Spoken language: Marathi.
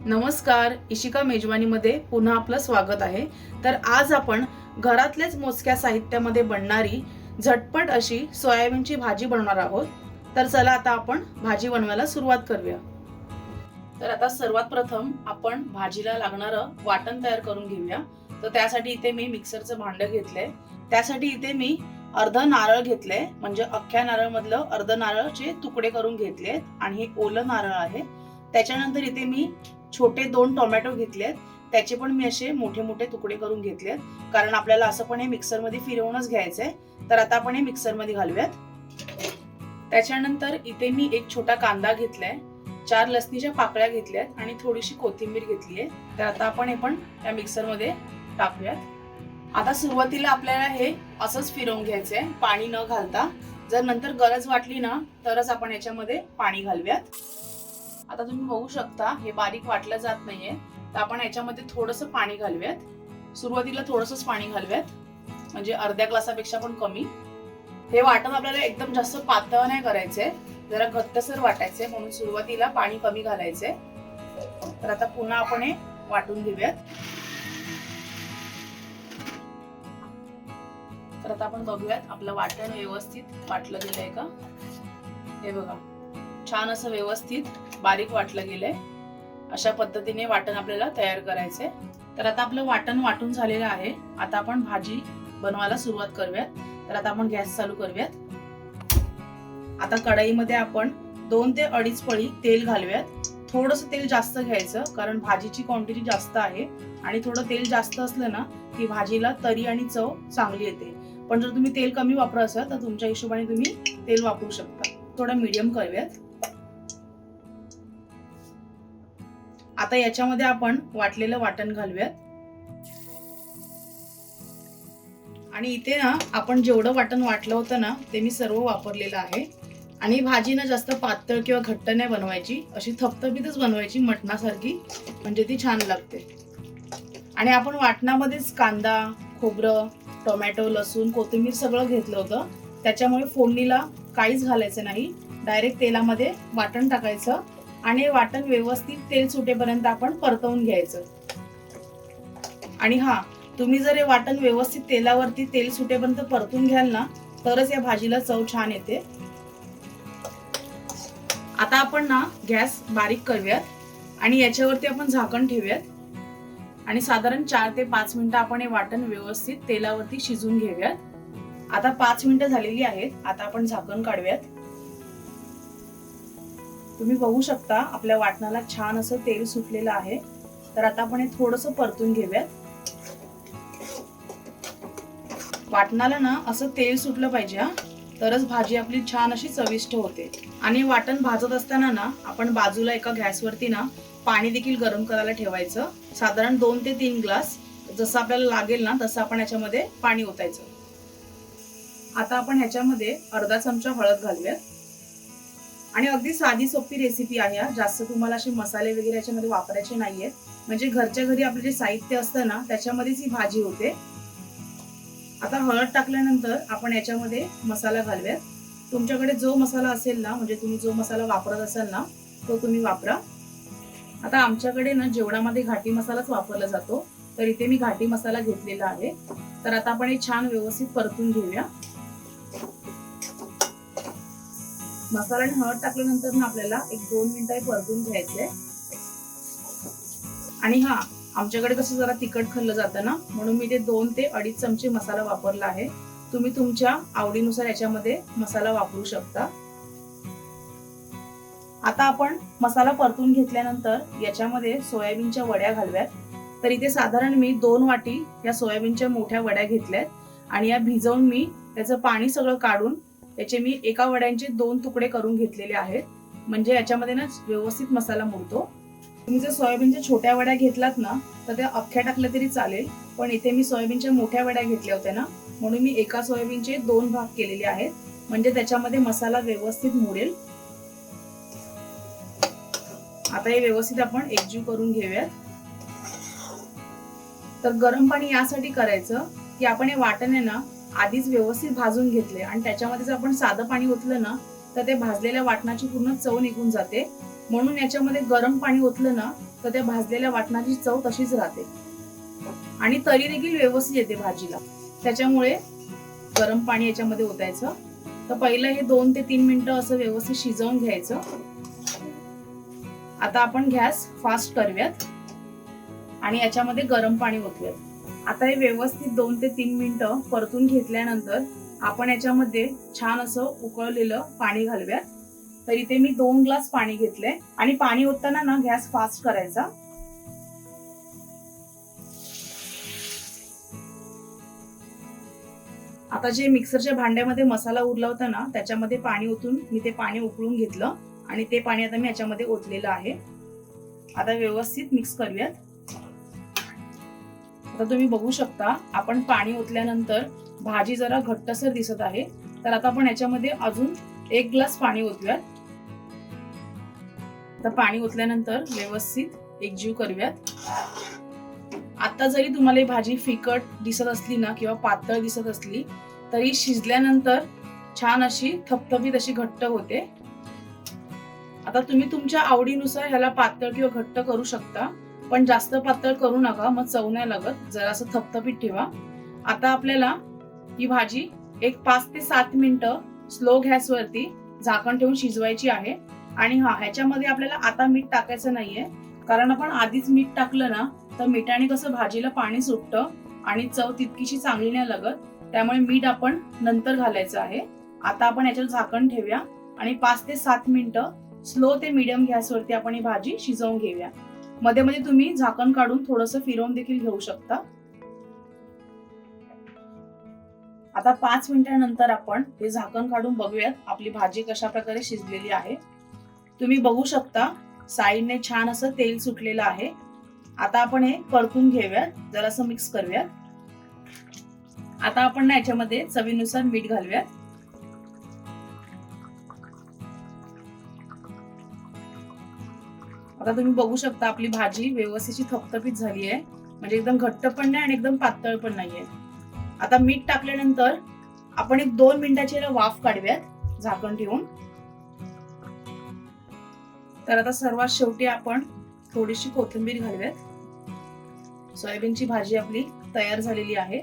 नमस्कार, इशिका मेजवानीमध्ये पुन्हा आपलं स्वागत आहे। तर आज आपण घरातलेच मोजक्या साहित्यामध्ये बनणारी झटपट अशी सोयाबीनची भाजी बनवणार आहोत। तर चला आता आपण भाजी बनवायला सुरुवात करूया। तर आता सर्वात प्रथम आपण भाजीला लागणारं वाटण तयार करून घेऊया। तर त्यासाठी इथे मी मिक्सरचं भांडं घेतलंय। त्यासाठी इथे मी अर्ध नारळ घेतलंय, म्हणजे अख्ख्या नारळमधलं अर्ध नारळचे तुकडे करून घेतलेत आणि हे ओलं नारळ आहे। त्याच्यानंतर इथे मी छोटे 2 टोमॅटो घेतलेत, त्याचे पण मी असे मोठे मोठे तुकडे करून घेतलेत, कारण आपल्याला असं पण हे मिक्सर मध्ये फिरवूनच घ्यायचंय। तर आता आपण हे मिक्सर मध्ये घालूयात। त्याच्यानंतर इथे मी एक छोटा कांदा घेतलाय, 4 लसणीच्या पाकळ्या घेतल्यात आणि थोडीशी कोथिंबीर घेतलीये। तर आता आपण हे पण त्या मिक्सर मध्ये टाकूयात। आता सुरुवातीला आपल्याला हे असंच फिरवून घ्यायचंय, पाणी न घालता। जर नंतर गरज वाटली ना तरच आपण याच्यामध्ये पाणी घालूयात। आता तुम्ही बघू शकता हे बारीक वाटलं जात नाहीये, तर आपण याच्यामध्ये थोडंसं पाणी घालूयात। सुरुवातीला थोडंसंच पाणी घालूयात, म्हणजे अर्ध्या ग्लासापेक्षा पण कमी। हे वाटण आपल्याला एकदम जास्त पातळ नाही करायचंय, जरा घट्टसर वाटायचंय, म्हणून सुरुवातीला पाणी कमी घालायचंय। तर आता पुन्हा आपण हे वाटून घेऊयात। तर आता आपण बघूयात आपलं वाटण व्यवस्थित वाटलं गेलंय का। हे बघा, छान असं व्यवस्थित बारीक वाटलं गेलंय। अशा पद्धतीने वाटण आपल्याला तयार करायचंय। तर आता आपलं वाटण वाटून झालेलं आहे। आता आपण भाजी बनवायला सुरुवात करूयात। तर आता आपण गॅस चालू करूयात। आता कढईमध्ये आपण 2 ते 2.5 पळी तेल घालूयात। थोडंसं तेल जास्त घ्यायचं, कारण भाजीची क्वांटिटी जास्त आहे आणि थोडं तेल जास्त असलं ना की भाजीला तरी आणि चव चांगली येते। पण जर तुम्ही तेल कमी वापरत असाल तर तुमच्या हिशोबाने तुम्ही तेल वापरू शकता। थोडं मीडियम करूयात। आता याच्यामध्ये आपण वाटलेलं वाटण घालूयात आणि इथे ना आपण जेवढं वाटण वाटलं होतं ना ते मी सर्व वापरलेलं आहे। आणि भाजी ना जास्त पातळ किंवा घट्ट नाही बनवायची, अशी थपथपीतच बनवायची मटणासारखी, म्हणजे ती छान लागते। आणि आपण वाटणामध्येच कांदा, खोबरं, टोमॅटो, लसूण, कोथिंबीर सगळं घेतलं होतं, त्याच्यामुळे फोडणीला काहीच घालायचं नाही। डायरेक्ट तेलामध्ये वाटण टाकायचं आणि वाटण व्यवस्थित तेल सुटेपर्यंत आपण परतवून घ्यायचं। आणि हा, तुम्ही जर हे वाटण व्यवस्थित तेलावरती तेल सुटेपर्यंत परतून घ्याल ना तरच या भाजीला चव छान येते। आता आपण ना गॅस बारीक करूयात आणि याच्यावरती आपण झाकण ठेवूयात आणि साधारण 4 ते 5 मिनिटं आपण हे वाटण व्यवस्थित तेलावरती शिजून घेऊयात। आता 5 मिनिटं झालेली आहेत। आता आपण झाकण काढूयात। तुम्ही बघू शकता आपल्या वाटणाला छान असं तेल सुटलेलं आहे। तर आता आपण हे थोडंसं परतून घेऊयात। वाटणाला ना असं तेल सुटलं पाहिजे, तरच भाजी आपली छान अशी चविष्ट होते। आणि वाटण भाजत असताना ना आपण बाजूला एका गॅसवरती ना पाणी देखील गरम करायला ठेवायचं, साधारण 2 ते 3 ग्लास, जसं आपल्याला लागेल ना तसं आपण याच्यामध्ये पाणी ओतायचं। आता आपण ह्याच्यामध्ये अर्धा चमचा हळद घालूयात आणि अगदी साधी सोपी रेसिपी आहे। जास्त तुम्हाला असे मसाले वगैरे याच्यामध्ये वापरायचे नाहीये, म्हणजे घरच्या घरी आपले जे साहित्य असतं ना त्याच्यामध्येच ही भाजी होते। आता हळद टाकल्यानंतर आपण याच्यामध्ये मसाला घालूयात। तुमच्याकडे जो मसाला असेल ना, म्हणजे तुम्ही जो मसाला वापरत असाल ना तो तुम्ही वापरा। आता आमच्याकडे ना जेवणामध्ये घाटी मसालाच वापरला जातो, तर इथे मी घाटी मसाला घेतलेला आहे। तर आता आपण हे छान व्यवस्थित परतून घेऊया। मसाला आणि हळद टाकल्यानंतर ना आपल्याला 1-2 मिनिटं परतून घ्यायचंय। आणि हा, आमच्याकडे कसं जरा तिखट खाल्लं जातं ना, म्हणून मी ते 2 ते 2.5 चमचे मसाला वापरला आहे। तुम्ही तुमच्या आवडीनुसार याच्यामध्ये मसाला वापरू शकता। आता आपण मसाला परतून घेतल्यानंतर याच्यामध्ये सोयाबीनच्या वड्या घालूयात। तर इथे साधारण मी 2 वाटी या सोयाबीनच्या मोठ्या वड्या घेतल्यात आणि या भिजवून मी त्याचं पाणी सगळं काढून याचे मी एका वड्यांचे 2 तुकडे करून घेतलेले आहेत, म्हणजे याच्यामध्ये ना व्यवस्थित मसाला मुरतो। तुम्ही जर सोयाबीनच्या छोट्या वड्या घेतलात ना तर त्या अख्ख्या टाकल्या तरी चालेल, पण इथे मी सोयाबीनच्या मोठ्या वड्या घेतल्या होत्या ना, म्हणून मी एका सोयाबीनचे 2 भाग केलेले आहेत, म्हणजे त्याच्यामध्ये मसाला व्यवस्थित मुरेल। आता हे व्यवस्थित आपण एकजीव करून घेऊयात। तर गरम पाणी यासाठी करायचं की आपण हे वाटण आहे ना आधीच व्यवस्थित भाजून घेतले आणि त्याच्यामध्ये जर आपण साधं पाणी ओतलं ना तर ते भाजलेल्या वाटणाची पूर्ण चव निघून जाते। म्हणून याच्यामध्ये गरम पाणी ओतलं ना तर त्या भाजलेल्या वाटणाची चव तशीच राहते आणि तरी देखील व्यवस्थित येते भाजीला. त्याच्यामुळे गरम पाणी याच्यामध्ये ओतायचं. तर पहिलं हे 2 ते 3 मिनिटं असं व्यवस्थित शिजवून घ्यायचं. आता आपण गॅस फास्ट करूयात आणि याच्यामध्ये गरम पाणी ओतूयात. आता हे व्यवस्थित 2 ते 3 मिनिटं परतून घेतल्यानंतर आपण याच्यामध्ये छान असं उकळलेलं पाणी घालूयात. तर इथे मी 2 ग्लास पाणी घेतलंय आणि पाणी ओतताना ना गॅस फास्ट करायचा. आता जे मिक्सरच्या भांड्यामध्ये मसाला उरला होता ना त्याच्यामध्ये पाणी ओतून मी ते पाणी उकळून घेतलं आणि ते पाणी आता मी याच्यामध्ये ओतलेलं आहे. आता व्यवस्थित मिक्स करूयात. आता तुम्ही बघू शकता आपण पाणी ओतल्यानंतर भाजी जरा घट्टसर दिसत आहे. तर आता आपण याच्यामध्ये अजून 1 ग्लास पाणी ओतूयात. आता पाणी ओतल्यानंतर व्यवस्थित एकजीव करूयात. आता जरी तुम्हाला ही भाजी फिकट दिसत असली ना किंवा पातळ दिसत असली तरी शिजल्यानंतर छान अशी थपथपीत अशी घट्ट होते. आता तुम्ही तुमच्या आवडीनुसार ह्याला पातळ किंवा घट्ट करू शकता, पण जास्त पातळ करू नका, मग चव नाही लागत. जरासं थपथपीत ठेवा. आता आपल्याला ही भाजी एक 5 ते 7 मिनिटं स्लो गॅसवरती झाकण ठेवून शिजवायची आहे. आणि ह्याच्यामध्ये आपल्याला आता मीठ टाकायचं नाहीये, कारण आपण आधीच मीठ टाकलं ना तर मिठाने कसं भाजीला पाणी सुटतं आणि चव तितकीशी चांगली नाही लागत. त्यामुळे मीठ आपण नंतर घालायचं आहे. आता आपण याच्यावर झाकण ठेवूया आणि 5 ते 7 मिनिटं स्लो ते मीडियम गॅसवरती आपण ही भाजी शिजवून घेऊया. मध्ये मध्ये तुम्ही झाकण काढून थोडंसं फिरवून देखील घेऊ शकता. आता 5 मिनिटांनंतर आपण हे झाकण काढून बघूयात आपली भाजी कशा प्रकारे शिजलेली आहे. तुम्ही बघू शकता साईडने छान असं तेल सुटलेलं आहे. आता आपण हे परतून घेऊयात, जरासं मिक्स करूयात. आता आपण ना याच्यामध्ये चवीनुसार मीठ घालूयात. आता तुम्ही बघू शकता आपली भाजी व्यवस्थित थपथपीत झाली आहे, म्हणजे एकदम घट्ट पण नाही आणि एकदम पातळ पण नाहीये. आता मीठ टाकल्यानंतर आपण एक 2 मिनिटाची वाफ काढूयात झाकण ठेवून. तर आता सर्वात शेवटी आपण थोडीशी कोथिंबीर घालूयात. सोयाबीनची भाजी आपली तयार झालेली आहे.